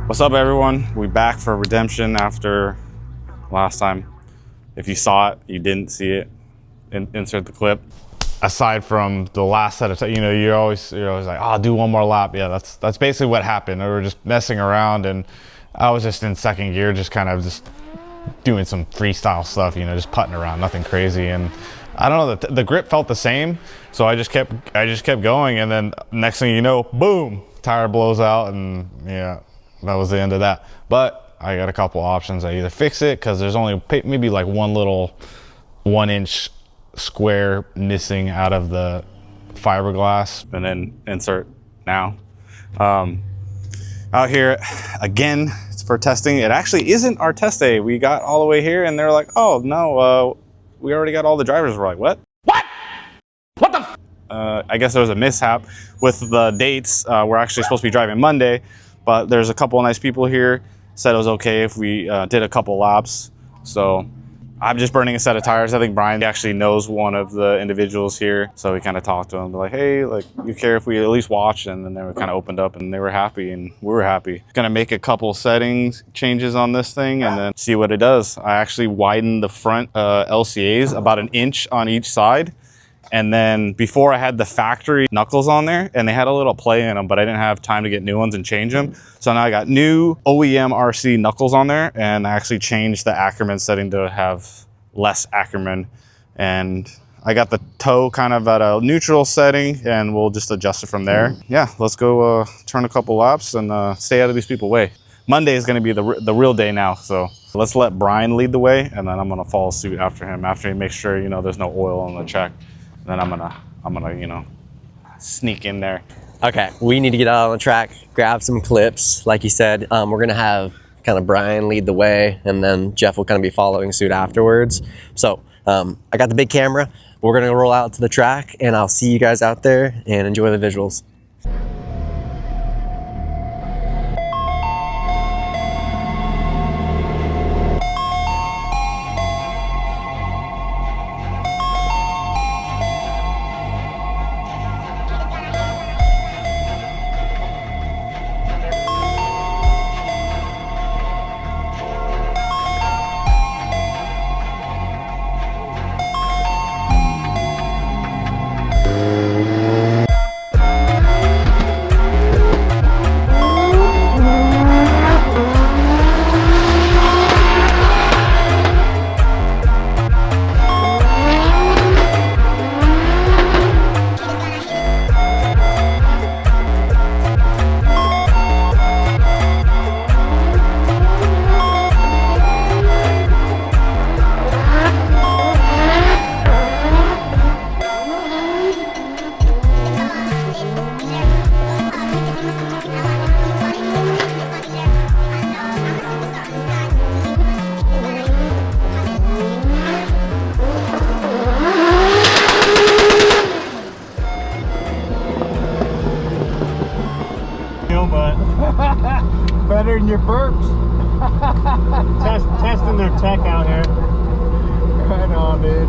What's up, everyone? We back for redemption after last time. If you saw it, you didn't see it, insert the clip. Aside from the last set of, you're always like, oh, I'll do one more lap. Yeah, that's basically what happened. We were just messing around, and I was just in second gear, just kind of just doing some freestyle stuff, just putting around, nothing crazy. And I don't know, the grip felt the same, so I just kept going, and then next thing you know, boom, tire blows out, and yeah, that was the end of that. But I got a couple options. I either fix it, because there's only maybe like one little 1-inch square missing out of the fiberglass, and then insert now. Out here again, it's for testing. It actually isn't our test day. We got all the way here, and they're like, oh no, we already got all the drivers. We're like, what the I guess there was a mishap with the dates. We're actually supposed to be driving Monday, but there's a couple of nice people here, said it was okay if we did a couple laps. So I'm just burning a set of tires. I think Brian actually knows one of the individuals here, so we kind of talked to him, like, hey, like, you care if we at least watch? And then they were kind of opened up, and they were happy, and we were happy. Gonna make a couple settings changes on this thing and then see what it does. I actually widened the front LCAs about 1 inch on each side. And then before, I had the factory knuckles on there, and they had a little play in them, but I didn't have time to get new ones and change them. So now I got new OEM RC knuckles on there, and I actually changed the Ackerman setting to have less Ackerman. And I got the toe kind of at a neutral setting, and we'll just adjust it from there. Yeah, let's go turn a couple laps and stay out of these people's way. Monday is gonna be the real day now, so let's let Brian lead the way, and then I'm gonna follow suit after him, after he makes sure, there's no oil on the check. Then I'm gonna sneak in there. Okay, we need to get out on the track, grab some clips. Like you said, we're gonna have kind of Brian lead the way, and then Jeff will kind of be following suit afterwards. So I got the big camera. We're gonna roll out to the track, and I'll see you guys out there and enjoy the visuals. Better than your burps. Testing their tech out here. Right on, dude.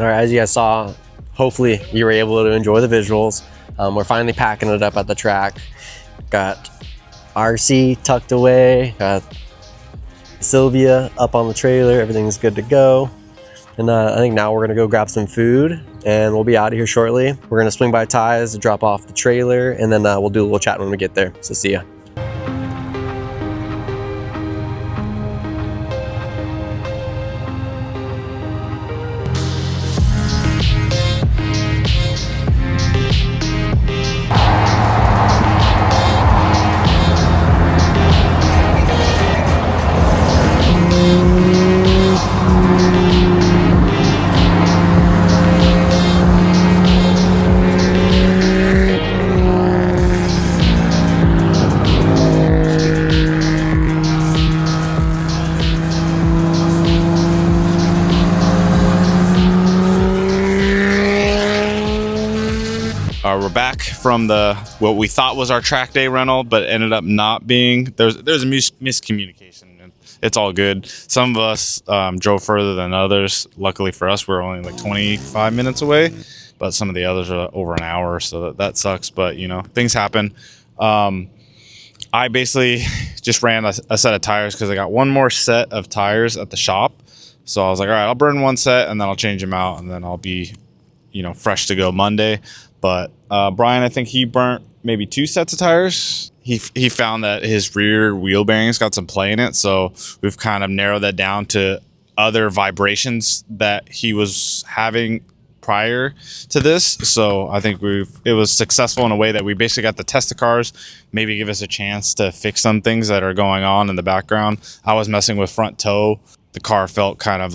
All right, as you guys saw, hopefully you were able to enjoy the visuals. We're finally packing it up at the track. Got RC tucked away, got Sylvia up on the trailer, everything's good to go. And I think now we're gonna go grab some food and we'll be out of here shortly. We're gonna swing by Ty's to drop off the trailer, and then we'll do a little chat when we get there. So see ya. We're back from what we thought was our track day rental, but ended up not being. There's a miscommunication, and it's all good. Some of us drove further than others. Luckily for us, we're only like 25 minutes away, but some of the others are over an hour, so that sucks. But you know, things happen. I basically just ran a set of tires because I got one more set of tires at the shop. So I was like, all right, I'll burn one set and then I'll change them out, and then I'll be, you know, fresh to go Monday. But Brian, I think he burnt maybe 2 sets of tires. He found that his rear wheel bearings got some play in it, so we've kind of narrowed that down to other vibrations that he was having prior to this. So I think it was successful in a way that we basically got to test the cars, maybe give us a chance to fix some things that are going on in the background. I was messing with front toe. The car felt kind of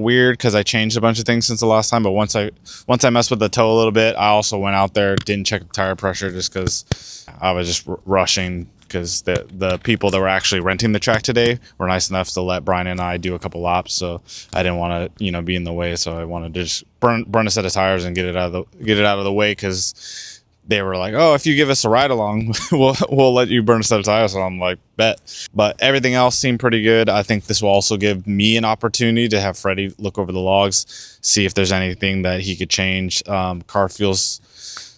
weird because I changed a bunch of things since the last time. But once I messed with the toe a little bit, I also went out there, didn't check the tire pressure just because I was just rushing, because the people that were actually renting the track today were nice enough to let Brian and I do a couple laps. So I didn't want to, you know, be in the way. So I wanted to just burn a set of tires and get it out of the way, because they were like, oh, if you give us a ride along, we'll let you burn a set of tires. So I'm like, bet. But everything else seemed pretty good. I think this will also give me an opportunity to have Freddie look over the logs, see if there's anything that he could change. Car feels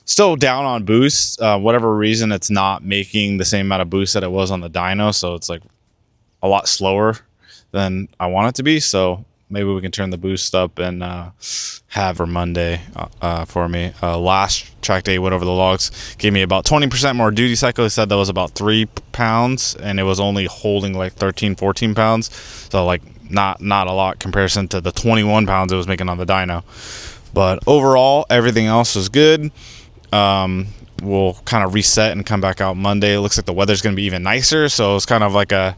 still down on boost. Whatever reason, it's not making the same amount of boost that it was on the dyno. So it's like a lot slower than I want it to be. So maybe we can turn the boost up and have her Monday for me. Last track day, went over the logs, gave me about 20% more duty cycle. He said that was about 3 pounds, and it was only holding like 13, 14 pounds. So like not a lot comparison to the 21 pounds it was making on the dyno. But overall, everything else was good. We'll kind of reset and come back out Monday. It looks like the weather's going to be even nicer, so it's kind of like a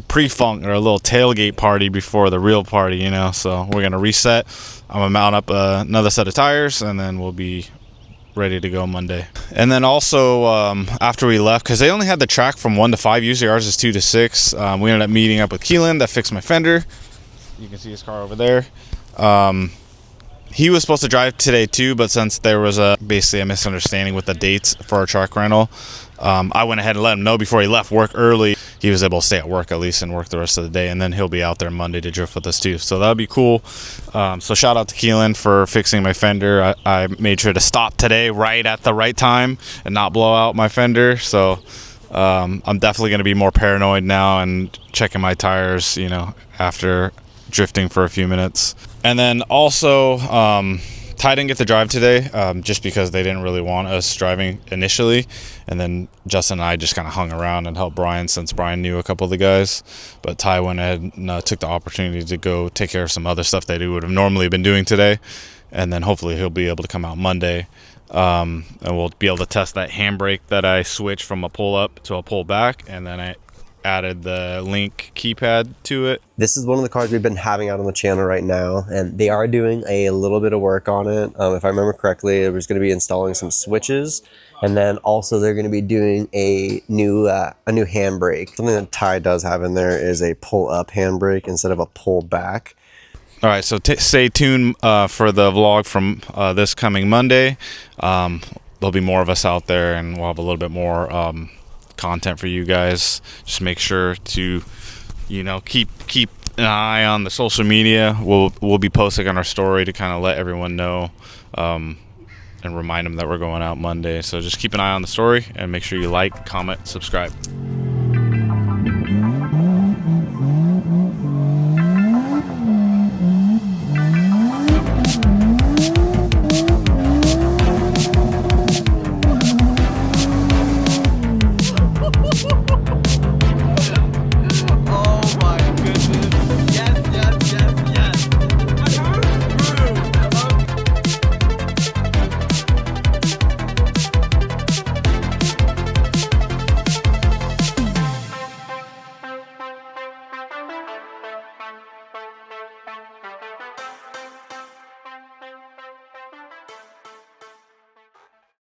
pre-funk or a little tailgate party before the real party, you know. So we're going to reset. I'm going to mount up another set of tires, and then we'll be ready to go Monday. And then also after we left, because they only had the track from 1 to 5, usually ours is 2 to 6, we ended up meeting up with Keelan that fixed my fender. You can see his car over there. He was supposed to drive today too, but since there was basically a misunderstanding with the dates for our truck rental, I went ahead and let him know before he left work early. He was able to stay at work at least and work the rest of the day, and then he'll be out there Monday to drift with us too. So that'll be cool. So shout out to Keelan for fixing my fender. I made sure to stop today right at the right time and not blow out my fender. So I'm definitely going to be more paranoid now and checking my tires, you know, after drifting for a few minutes. And then also, Ty didn't get to drive today just because they didn't really want us driving initially. And then Justin and I just kind of hung around and helped Brian, since Brian knew a couple of the guys. But Ty went ahead and took the opportunity to go take care of some other stuff that he would have normally been doing today. And then hopefully he'll be able to come out Monday. And we'll be able to test that handbrake that I switched from a pull up to a pull back. And then I added the link keypad to it. This is one of the cars we've been having out on the channel right now, and they are doing a little bit of work on it. If I remember correctly, it was going to be installing some switches, and then also they're going to be doing a new handbrake. Something that Ty does have in there is a pull up handbrake instead of a pull back. All right, so stay tuned for the vlog from this coming Monday. There'll be more of us out there, and we'll have a little bit more content for you guys. Just make sure to, you know, keep an eye on the social media. We'll be posting on our story to kind of let everyone know and remind them that we're going out Monday. So just keep an eye on the story and make sure you like, comment, subscribe.